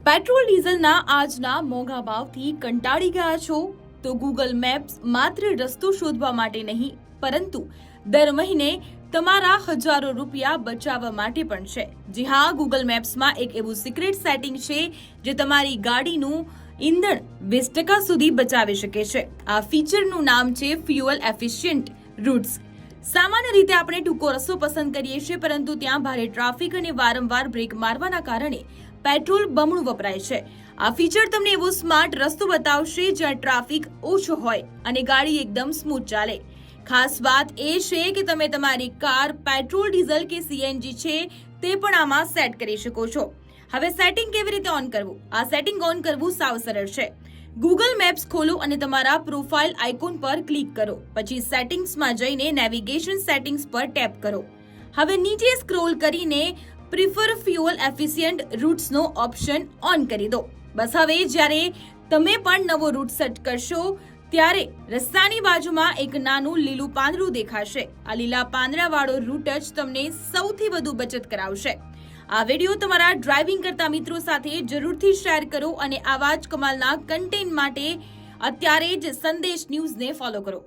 Petrol ડીઝલના આજના મોંઘા ભાવથી કંટાળી ગયા છો તો ગૂગલ મેપ્સ માત્ર રસ્તો શોધવા માટે નહીં પરંતુ દર મહિને તમારા હજારો રૂપિયા બચાવવા માટે પણ છે। જી હા, ગૂગલ મેપ્સમાં એક એવું સિક્રેટ સેટિંગ છે જે તમારી ગાડીનું ઈંધણ 20% સુધી બચાવી શકે છે। આ ફીચરનું નામ છે ફ્યુઅલ એફિશિયન્ટ રૂટ્સ। સામાન્ય રીતે આપણે ટૂંકો રસ્તો પસંદ કરીએ છીએ, પરંતુ ત્યાં ભારે ટ્રાફિક અને વારંવાર બ્રેક મારવાના કારણે પેટ્રોલ બમણું વપરાય છે। આ ફીચર તમને એવો સ્માર્ટ રસ્તો બતાવશે જ્યાં ટ્રાફિક ઓછો હોય અને ગાડી એકદમ સ્મૂથ ચાલે। ખાસ વાત એ છે કે તમે તમારી કાર પેટ્રોલ, ડીઝલ કે સીએનજી છે તે પણ આમાં સેટ કરી શકો છો। હવે સેટિંગ કેવી રીતે ઓન કરવું? આ સેટિંગ ઓન કરવું સાવ સરળ છે। ગૂગલ મેપ્સ ખોલો અને તમારા પ્રોફાઇલ આઇકોન પર ક્લિક કરો। પછી સેટિંગ્સમાં જઈને નેવિગેશન સેટિંગ્સ પર ટેપ કરો। હવે નીચે સ્ક્રોલ કરીને પ્રિફર ફ્યુઅલ એફિશિયન્ટ રૂટ્સનો ઓપ્શન ઓન કરી દો। બસ હવે જ્યારે તમે પણ નવો રૂટ સેટ કરશો ત્યારે રસ્તાની બાજુમાં એક નાનું લીલું પાંદડું દેખાશે। આ લીલા પાંદડાવાળો રૂટ જ તમને સૌથી વધુ બચત કરાવશે। આ વિડીયો તમારા ડ્રાઇવિંગ કરતા મિત્રો સાથે જરૂરથી શેર કરો અને આવા જ કમાલના કન્ટેન્ટ માટે અત્યારે જ સંદેશ ન્યૂઝને ફોલો કરો।